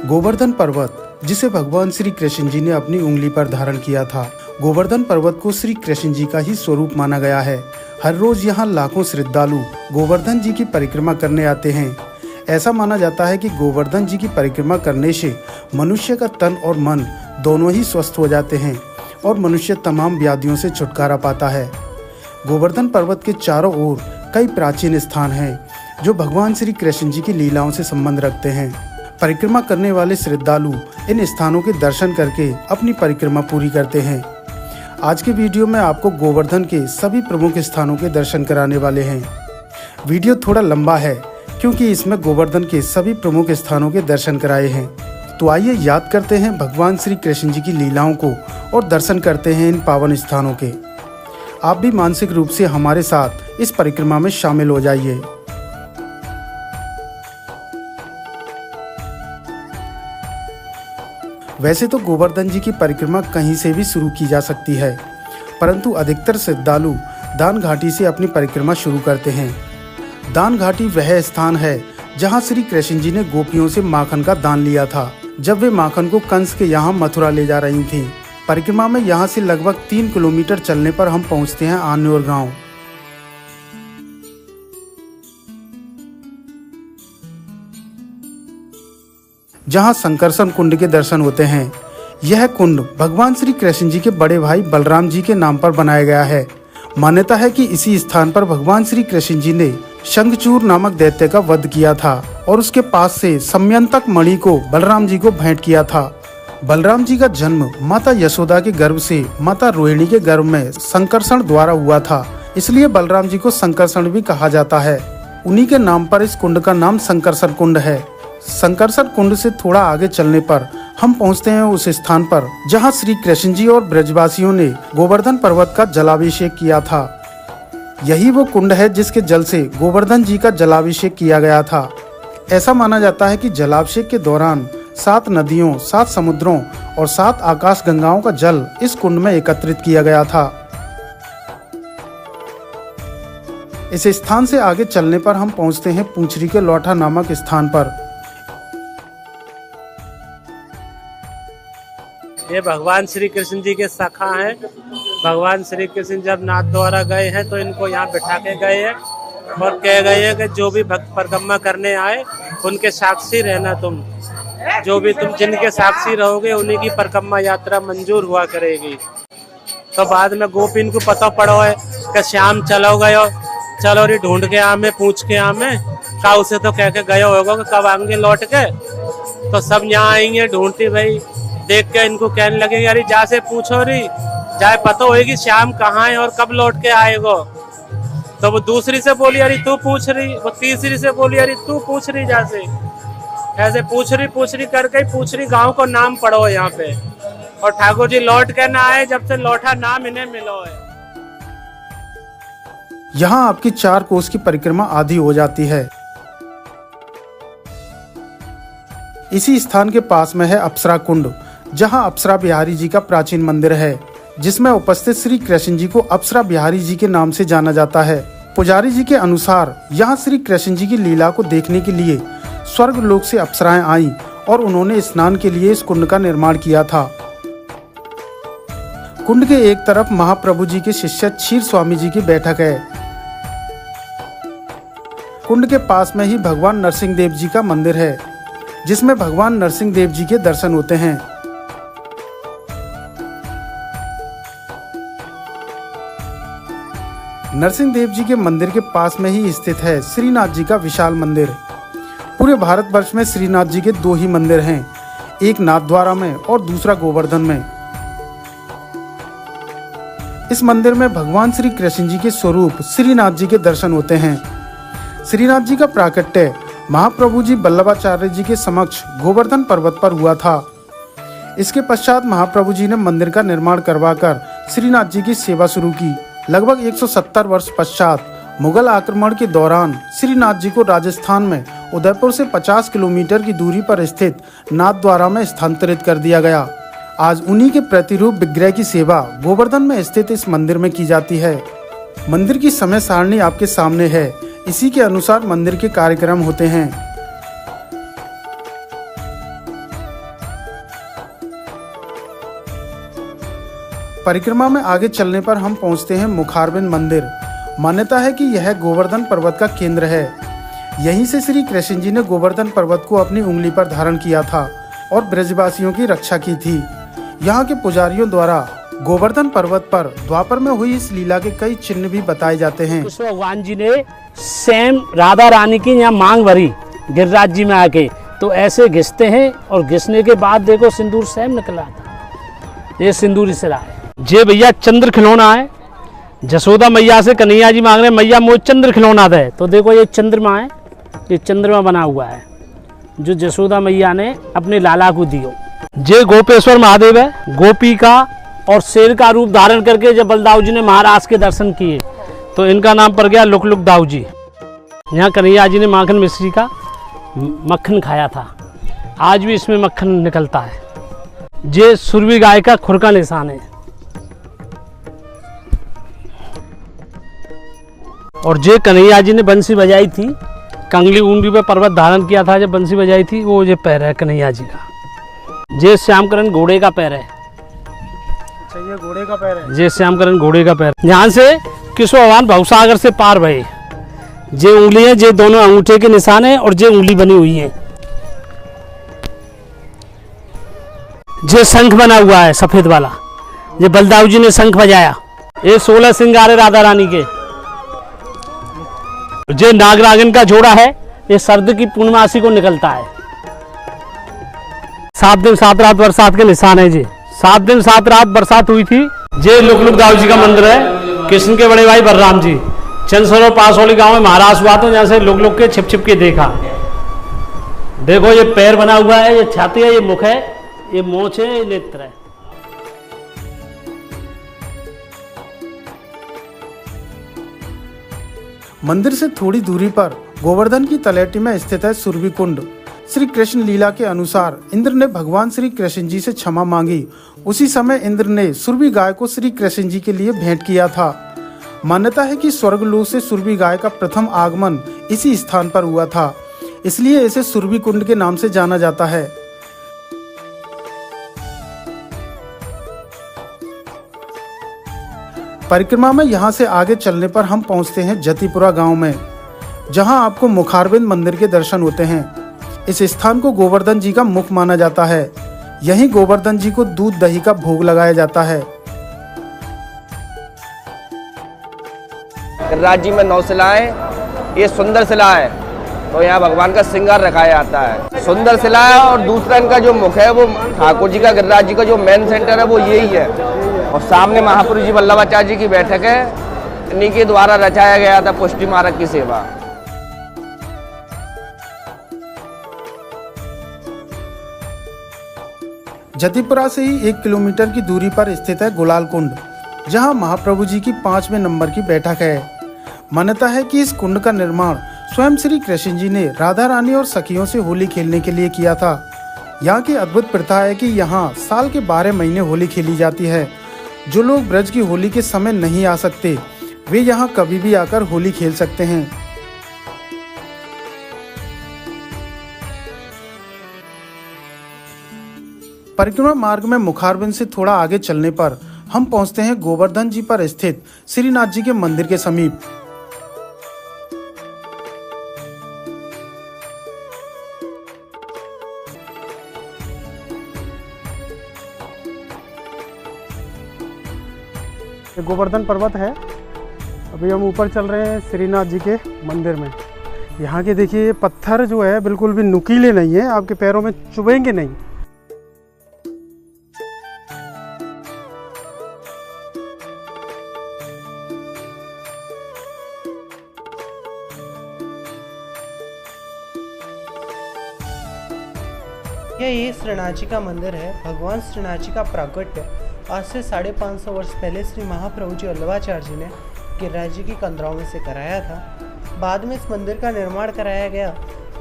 गोवर्धन पर्वत, जिसे भगवान श्री कृष्ण जी ने अपनी उंगली पर धारण किया था। गोवर्धन पर्वत को श्री कृष्ण जी का ही स्वरूप माना गया है। हर रोज यहाँ लाखों श्रद्धालु गोवर्धन जी की परिक्रमा करने आते हैं। ऐसा माना जाता है कि गोवर्धन जी की परिक्रमा करने से मनुष्य का तन और मन दोनों ही स्वस्थ हो जाते हैं और मनुष्य तमाम व्याधियों से छुटकारा पाता है। गोवर्धन पर्वत के चारों ओर कई प्राचीन स्थान हैं जो भगवान श्री कृष्ण जी की लीलाओं से संबंध रखते हैं। परिक्रमा करने वाले श्रद्धालु इन स्थानों के दर्शन करके अपनी परिक्रमा पूरी करते हैं। आज के वीडियो में आपको गोवर्धन के सभी प्रमुख स्थानों के दर्शन कराने वाले हैं। वीडियो थोड़ा लंबा है क्योंकि इसमें गोवर्धन के सभी प्रमुख स्थानों के दर्शन कराए हैं। तो आइए याद करते हैं भगवान श्री कृष्ण जी की लीलाओं को और दर्शन करते हैं इन पावन स्थानों के। आप भी मानसिक रूप से हमारे साथ इस परिक्रमा में शामिल हो जाइए। वैसे तो गोवर्धन जी की परिक्रमा कहीं से भी शुरू की जा सकती है, परंतु अधिकतर श्रद्धालु दान घाटी से अपनी परिक्रमा शुरू करते हैं। दान घाटी वह स्थान है जहां श्री कृष्ण जी ने गोपियों से माखन का दान लिया था, जब वे माखन को कंस के यहाँ मथुरा ले जा रही थीं। परिक्रमा में यहाँ से लगभग 3 किलोमीटर चलने पर हम पहुँचते हैं आन्योर गांव। जहां संकर्षण कुंड के दर्शन होते हैं। यह कुंड भगवान श्री कृष्ण जी के बड़े भाई बलराम जी के नाम पर बनाया गया है। मान्यता है कि इसी स्थान पर भगवान श्री कृष्ण जी ने शंखचूर नामक दैत्य का वध किया था और उसके पास से समयंतक मणि को बलराम जी को भेंट किया था। बलराम जी का जन्म माता यशोदा के गर्भ से माता रोहिणी के गर्भ में संकर्षण द्वारा हुआ था, इसलिए बलराम जी को संकर्षण भी कहा जाता है। उन्हीं के नाम पर इस कुंड का नाम संकर्षण कुंड है। संकर्षण कुंड से थोड़ा आगे चलने पर हम पहुंचते हैं उस स्थान पर जहां श्री कृष्ण जी और ब्रजवासियों ने गोवर्धन पर्वत का जलाभिषेक किया था। यही वो कुंड है जिसके जल से गोवर्धन जी का जलाभिषेक किया गया था। ऐसा माना जाता है कि जलाभिषेक के दौरान 7 नदियों, 7 समुद्रों और 7 आकाश गंगाओं का जल इस कुंड में एकत्रित किया गया था। इस स्थान से आगे चलने पर हम पहुंचते हैं पूंछरी के लौठा नामक स्थान पर। ये भगवान श्री कृष्ण जी के सखा हैं। भगवान श्री कृष्ण जब नाथ द्वारा गए हैं तो इनको यहाँ बिठा के गए हैं और कह गए हैं कि जो भी भक्त परिक्रमा करने आए उनके साक्षी रहना। तुम जिनके साक्षी रहोगे उन्हीं की परिक्रमा यात्रा मंजूर हुआ करेगी। तो बाद में गोपी इनको पता पड़ो है कि श्याम चलो गयो, चलो री ढूंढ के आमे, पूछ के आमे का उसे तो कह के गए होगा कि कब आएंगे लौट के। तो सब यहाँ आएंगे ढूंढती भाई देख के इनको कहने लगे यार जा से पूछो री, जाए पता होगी श्याम कहाँ है और कब लौट के आएगो। तो वो दूसरी से बोली यारी तू पूछ रही, वो तीसरी से बोली यारी तू पूछ रही, जा से ऐसे पूछ रही करके पूछ रही गाँव को नाम पढ़ो यहाँ पे। और ठाकुर जी लौट के ना आए जब से लौटा नाम इन्हें मिलो है। यहाँ आपकी 4 कोस की परिक्रमा आधी हो जाती है। इसी स्थान के पास में है अप्सरा कुंड, जहाँ अप्सरा बिहारी जी का प्राचीन मंदिर है, जिसमें उपस्थित श्री कृष्ण जी को अप्सरा बिहारी जी के नाम से जाना जाता है। पुजारी जी के अनुसार यहाँ श्री कृष्ण जी की लीला को देखने के लिए स्वर्ग लोक से अप्सराएं आईं और उन्होंने स्नान के लिए इस कुंड का निर्माण किया था। कुंड के एक तरफ महाप्रभु जी के शिष्य क्षीर स्वामी जी की बैठक है। कुंड के पास में ही भगवान नरसिंह देव जी का मंदिर है, जिसमें भगवान नरसिंह देव जी के दर्शन होते हैं। नरसिंह देव जी के मंदिर के पास में ही स्थित है श्रीनाथ जी का विशाल मंदिर। पूरे भारतवर्ष में श्रीनाथ जी के 2 ही मंदिर हैं, एक नाथद्वारा में और दूसरा गोवर्धन में। इस मंदिर में भगवान श्री कृष्ण जी के स्वरूप श्रीनाथ जी के दर्शन होते हैं। श्रीनाथ जी का प्राकट्य महाप्रभु जी वल्लभाचार्य जी के समक्ष गोवर्धन पर्वत पर हुआ था। इसके पश्चात महाप्रभु जी ने मंदिर का निर्माण करवाकर श्रीनाथ जी की सेवा शुरू की। लगभग 170 वर्ष पश्चात मुगल आक्रमण के दौरान श्रीनाथ जी को राजस्थान में उदयपुर से 50 किलोमीटर की दूरी पर स्थित नाथद्वारा में स्थानांतरित कर दिया गया। आज उन्हीं के प्रतिरूप विग्रह की सेवा गोवर्धन में स्थित इस मंदिर में की जाती है। मंदिर की समय सारणी आपके सामने है, इसी के अनुसार मंदिर के कार्यक्रम होते हैं। परिक्रमा में आगे चलने पर हम पहुंचते हैं मुखारबिंद मंदिर। मान्यता है कि यह गोवर्धन पर्वत का केंद्र है। यहीं से श्री कृष्ण जी ने गोवर्धन पर्वत को अपनी उंगली पर धारण किया था और ब्रजवासियों की रक्षा की थी। यहाँ के पुजारियों द्वारा गोवर्धन पर्वत पर द्वापर में हुई इस लीला के कई चिन्ह भी बताए जाते हैं। कृष्ण भगवान जी ने सेम राधा रानी की यहाँ मांग भरी गिरिराज जी में आके, तो ऐसे घिसते हैं और घिसने के बाद देखो सिंदूर सेम निकला था। ये सिंदूर इस रहा है। जे भैया चंद्र खिलौना है, जसोदा मैया से कन्हैया जी मांग रहे हैं मैया मोह चंद्र खिलौना दे, तो देखो ये चंद्रमा है, ये चंद्रमा बना हुआ है जो जसोदा मैया ने अपने लाला को दियो। जे गोपेश्वर महादेव है, गोपी का और शेर का रूप धारण करके जब बलदाऊ जी ने महाराज के दर्शन किए तो इनका नाम पड़ गया लुक लुक दाऊ जी। यहाँ कन्हैया जी ने माखन मिश्री का मक्खन खाया था, आज भी इसमें मक्खन निकलता है। ये सुरभि गाय का खुर का निशान है। और जे कन्हैया जी ने बंसी बजाई थी, कंगली ऊंडी पे पर्वत धारण किया था जब बंसी बजाई थी, वो ये पैर है कन्हैया जी का। जे श्यामकरण घोड़े का पैर है। ये घोड़े का पैर है। जे श्यामकरण घोड़े का पैर। यहाँ से कृष्ण भगवान भवसागर से पार भये। जे उंगली है, जे दोनों अंगूठे के निशान है और जे उंगली बनी हुई है। जे शंख बना हुआ है सफेद वाला, जे बलदाऊ जी ने शंख बजाया। ये 16 श्रृंगार है राधा रानी के। जे नागरागन का जोड़ा है, ये सर्द की पूर्णमासी को निकलता है। 7 दिन 7 रात बरसात के निशान है। जी 7 दिन 7 रात बरसात हुई थी। जे लुक लुक दाऊ जी का मंदिर है। कृष्ण के बड़े भाई बलराम जी चंदसरोवर पासौली गांव में महाराज हुआ तो यहाँ से लुक लुक के छिप छिप के देखा। देखो ये पैर बना हुआ है, ये छाती है, ये मुख है, ये मोछ है, ये नेत्र है। मंदिर से थोड़ी दूरी पर गोवर्धन की तलहटी में स्थित है सुरभि कुंड। श्री कृष्ण लीला के अनुसार इंद्र ने भगवान श्री कृष्ण जी से क्षमा मांगी। उसी समय इंद्र ने सुरभि गाय को श्री कृष्ण जी के लिए भेंट किया था। मान्यता है कि स्वर्गलोक से सुरभि गाय का प्रथम आगमन इसी स्थान पर हुआ था, इसलिए इसे सुरभि कुंड के नाम से जाना जाता है। परिक्रमा में यहाँ से आगे चलने पर हम पहुँचते हैं जतिपुरा गांव में, जहां आपको मुखारबिंद मंदिर के दर्शन होते हैं। इस स्थान को गोवर्धन जी का मुख माना जाता है। यहीं गोवर्धन जी को दूध दही का भोग लगाया जाता है। गिरिराज जी में 9 शिलाएं, ये सुंदर शिला है, तो यहाँ भगवान का श्रृंगार रखाया जाता है। सुंदर शिला है और दूसरा इनका जो मुख है वो ठाकुर जी का, गिरिराज जी का जो मेन सेंटर है वो यही है। और सामने महापुरुष जी वल्लभाचार्य जी की बैठक है, इन्हीं के द्वारा रचाया गया था पुष्टि मार्ग की सेवा। जतिपुरा से ही 1 किलोमीटर की दूरी पर स्थित है गुलाल कुंड, जहां महाप्रभु जी की 5वें नंबर की बैठक है। मान्यता है कि इस कुंड का निर्माण स्वयं श्री कृष्ण जी ने राधा रानी और सखियों से होली खेलने के लिए किया था। यहाँ की अद्भुत प्रथा है कि यहाँ साल के 12 महीने होली खेली जाती है। जो लोग ब्रज की होली के समय नहीं आ सकते, वे यहाँ कभी भी आकर होली खेल सकते हैं। परिक्रमा मार्ग में मुखारबिंद से थोड़ा आगे चलने पर हम पहुंचते हैं गोवर्धन जी पर स्थित श्रीनाथ जी के मंदिर के समीप। ये गोवर्धन पर्वत है। अभी हम ऊपर चल रहे हैं श्रीनाथ जी के मंदिर में। यहाँ के देखिए ये पत्थर जो है बिल्कुल भी नुकीले नहीं है, आपके पैरों में चुभेंगे नहीं। ये श्रीनाथ जी का मंदिर है। भगवान श्रीनाथ जी का प्राकट्य आज से 550 वर्ष पहले श्री महाप्रभु जी वल्लभाचार्य जी ने गिरिराज जी की कंदराओं में से कराया था। बाद में इस मंदिर का निर्माण कराया गया,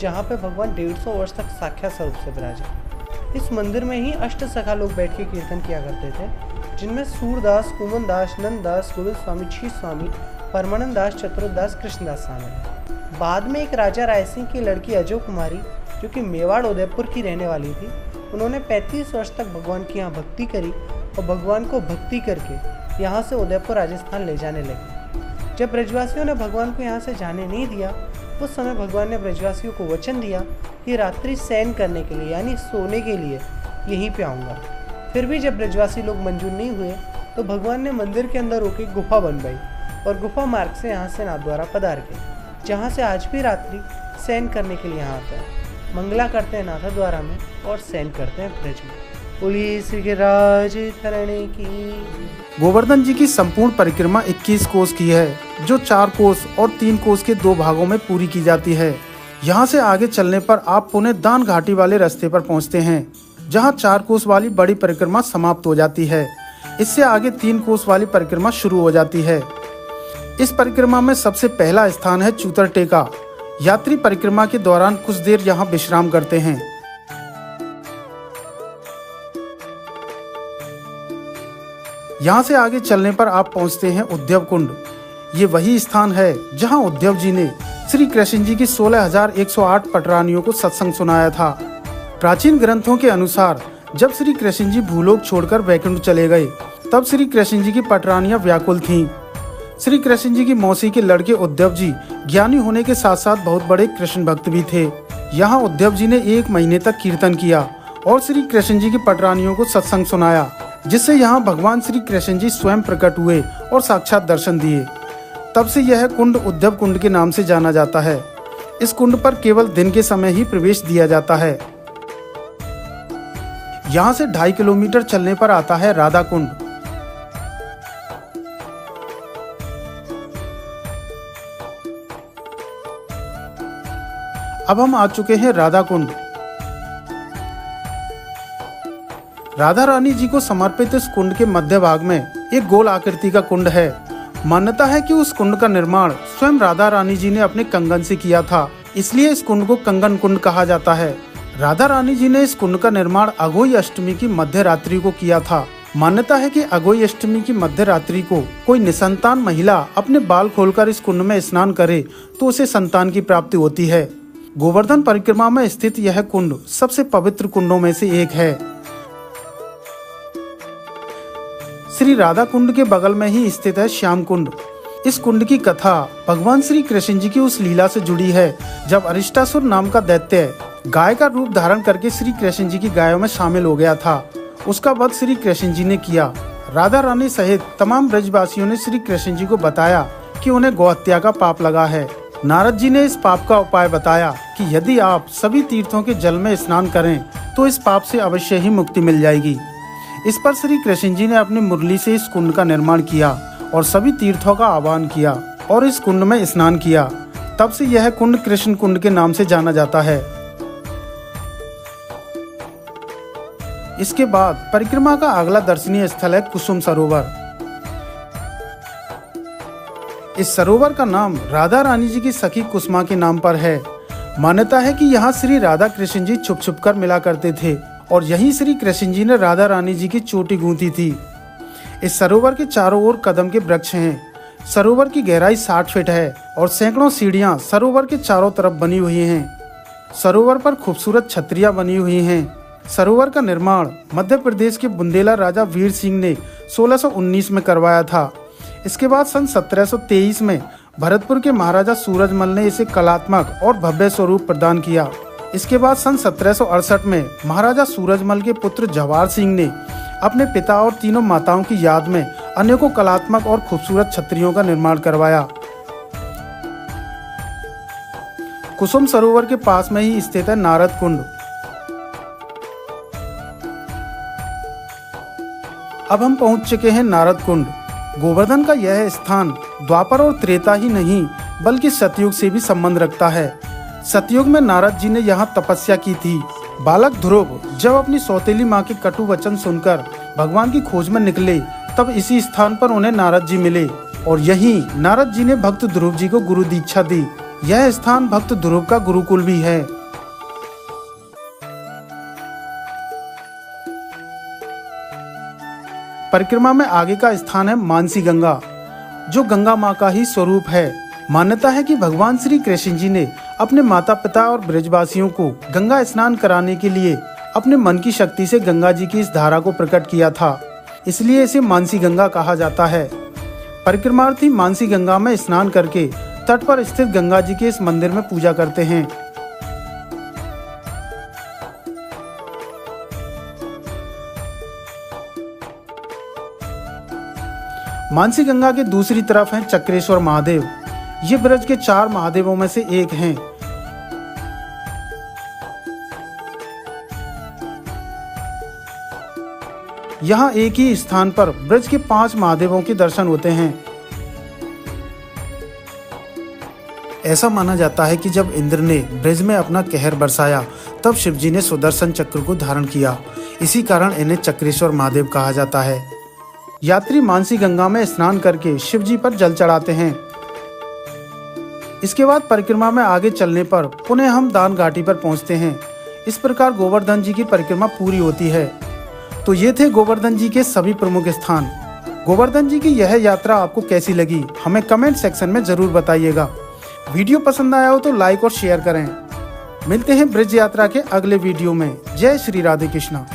जहाँ पे भगवान 150 वर्ष तक साक्षात स्वरूप से विराजे। इस मंदिर में ही अष्ट सखा लोग बैठ के कीर्तन किया करते थे, जिनमें सूरदास, कुमन दास, नंद दास, गुरु स्वामी, छी स्वामी, परमानंद दास, चतुर्दास, कृष्णदास शामिल है। बाद में एक राजा रायसिंह की लड़की अजय कुमारी, जो कि मेवाड़ उदयपुर की रहने वाली थी, उन्होंने 35 वर्ष तक भगवान की यहाँ भक्ति करी और भगवान को भक्ति करके यहाँ से उदयपुर राजस्थान ले जाने लगे। जब ब्रजवासियों ने भगवान को यहाँ से जाने नहीं दिया, उस समय भगवान ने ब्रजवासियों को वचन दिया कि रात्रि शयन करने के लिए यानी सोने के लिए यहीं पे आऊँगा। फिर भी जब ब्रजवासी लोग मंजूर नहीं हुए तो भगवान ने मंदिर के अंदर होकर गुफा बनवाई और गुफा मार्ग से यहाँ से नाथद्वारा पधार गए, जहाँ से आज भी रात्रि शयन करने के लिए यहाँ आता है। मंगला करते हैं नाथद्वारा में और शयन करते हैं ब्रज में। बोलिए श्री गिरिराज धरणी की। गोवर्धन जी की संपूर्ण परिक्रमा 21 कोस की है, जो 4 कोस और 3 कोस के 2 भागों में पूरी की जाती है। यहाँ से आगे चलने पर आप पुणे दान घाटी वाले रास्ते पर पहुँचते हैं, जहाँ 4 कोस वाली बड़ी परिक्रमा समाप्त हो जाती है। इससे आगे 3 कोस वाली परिक्रमा शुरू हो जाती है। इस परिक्रमा में सबसे पहला स्थान है चूतर टेका। यात्री परिक्रमा के दौरान कुछ देर यहाँ विश्राम करते हैं। यहाँ से आगे चलने पर आप पहुँचते हैं उद्धव कुंड। ये वही स्थान है जहाँ उद्धव जी ने श्री कृष्ण जी की 16,108 पटरानियों को सत्संग सुनाया था। प्राचीन ग्रंथों के अनुसार जब श्री कृष्ण जी भूलोक छोड़कर वैकुंठ चले गए, तब श्री कृष्ण जी की पटरानियां व्याकुल थीं। श्री कृष्ण जी की मौसी के लड़के उद्धव जी ज्ञानी होने के साथ साथ बहुत बड़े कृष्ण भक्त भी थे। यहाँ उद्धव जी ने 1 महीने तक कीर्तन किया और श्री कृष्ण जी की पटरानियों को सत्संग सुनाया, जिससे यहाँ भगवान श्री कृष्ण जी स्वयं प्रकट हुए और साक्षात दर्शन दिए। तब से यह कुंड उद्धव कुंड के नाम से जाना जाता है। इस कुंड पर केवल दिन के समय ही प्रवेश दिया जाता है। यहाँ से 2.5 किलोमीटर चलने पर आता है राधा कुंड। अब हम आ चुके हैं राधा कुंड। राधा रानी जी को समर्पित इस कुंड के मध्य भाग में एक गोल आकृति का कुंड है। मान्यता है कि उस कुंड का निर्माण स्वयं राधा रानी जी ने अपने कंगन से किया था, इसलिए इस कुंड को कंगन कुंड कहा जाता है। राधा रानी जी ने इस कुंड का निर्माण अघोई अष्टमी की मध्य रात्रि को किया था। मान्यता है कि अघोई अष्टमी की मध्य रात्रि को कोई निसंतान महिला अपने बाल खोलकर इस कुंड में स्नान करे तो उसे संतान की प्राप्ति होती है। गोवर्धन परिक्रमा में स्थित यह कुंड सबसे पवित्र कुंडों में से एक है। श्री राधा कुंड के बगल में ही स्थित है श्याम कुंड। इस कुंड की कथा भगवान श्री कृष्ण जी की उस लीला से जुड़ी है, जब अरिष्टासुर नाम का दैत्य गाय का रूप धारण करके श्री कृष्ण जी की गायों में शामिल हो गया था। उसका वध श्री कृष्ण जी ने किया। राधा रानी सहित तमाम ब्रजवासियों ने श्री कृष्ण जी को बताया कि उन्हें गौहत्या का पाप लगा है। नारद जी ने इस पाप का उपाय बताया कि यदि आप सभी तीर्थों के जल में स्नान करें तो इस पाप से अवश्य ही मुक्ति मिल जाएगी। इस पर श्री कृष्ण जी ने अपनी मुरली से इस कुंड का निर्माण किया और सभी तीर्थों का आह्वान किया और इस कुंड में स्नान किया। तब से यह कुंड कृष्ण कुंड के नाम से जाना जाता है। इसके बाद परिक्रमा का अगला दर्शनीय स्थल है कुसुम सरोवर। इस सरोवर का नाम राधा रानी जी की सखी कुसुमा के नाम पर है। मान्यता है कि यहाँ श्री राधा कृष्ण जी छुप छुप कर मिला करते थे और यहीं श्री कृष्ण जी ने राधा रानी जी की चोटी गूंथी थी। इस सरोवर के चारों ओर कदम के वृक्ष हैं। सरोवर की गहराई 60 फीट है और सैकड़ों सीढ़ियां सरोवर के चारों तरफ बनी हुई हैं। सरोवर पर खूबसूरत छतरियां बनी हुई हैं। सरोवर का निर्माण मध्य प्रदेश के बुंदेला राजा वीर सिंह ने 1619 में करवाया था। इसके बाद सन 1723 में भरतपुर के महाराजा सूरजमल ने इसे कलात्मक और भव्य स्वरूप प्रदान किया। इसके बाद सन 1768 में महाराजा सूरजमल के पुत्र जवाहर सिंह ने अपने पिता और तीनों माताओं की याद में अनेकों कलात्मक और खूबसूरत छतरियों का निर्माण करवाया। कुसुम सरोवर के पास में ही स्थित है नारद कुंड। अब हम पहुंच चुके हैं नारद कुंड। गोवर्धन का यह स्थान द्वापर और त्रेता ही नहीं बल्कि सतयुग से भी संबंध रखता है। सतयुग में नारद जी ने यहाँ तपस्या की थी। बालक ध्रुव जब अपनी सौतेली माँ के कटु वचन सुनकर भगवान की खोज में निकले, तब इसी स्थान पर उन्हें नारद जी मिले और यहीं नारद जी ने भक्त ध्रुव जी को गुरु दीक्षा दी। यह स्थान भक्त ध्रुव का गुरुकुल भी है। परिक्रमा में आगे का स्थान है मानसी गंगा, जो गंगा माँ का ही स्वरूप है। मान्यता है कि भगवान श्री कृष्ण जी ने अपने माता पिता और ब्रजवासियों को गंगा स्नान कराने के लिए अपने मन की शक्ति से गंगा जी की इस धारा को प्रकट किया था। इसलिए इसे मानसी गंगा कहा जाता है। परिक्रमार्थी मानसी गंगा में स्नान करके तट पर स्थित गंगा जी के इस मंदिर में पूजा करते हैं। मानसी गंगा के दूसरी तरफ हैं चक्रेश्वर महादेव। ये ब्रज के 4 महादेवों में से एक हैं। यहाँ एक ही स्थान पर ब्रज के 5 महादेवों के दर्शन होते हैं। ऐसा माना जाता है कि जब इंद्र ने ब्रज में अपना कहर बरसाया तब शिवजी ने सुदर्शन चक्र को धारण किया। इसी कारण इन्हें चक्रेश्वर महादेव कहा जाता है। यात्री मानसी गंगा में स्नान करके शिवजी पर जल चढ़ाते हैं। इसके बाद परिक्रमा में आगे चलने पर पुनः हम दान घाटी पर पहुंचते हैं। इस प्रकार गोवर्धन जी की परिक्रमा पूरी होती है। तो ये थे गोवर्धन जी के सभी प्रमुख स्थान। गोवर्धन जी की यह यात्रा आपको कैसी लगी हमें कमेंट सेक्शन में जरूर बताइएगा। वीडियो पसंद आया हो तो लाइक और शेयर करें। मिलते हैं ब्रज यात्रा के अगले वीडियो में। जय श्री राधे कृष्णा।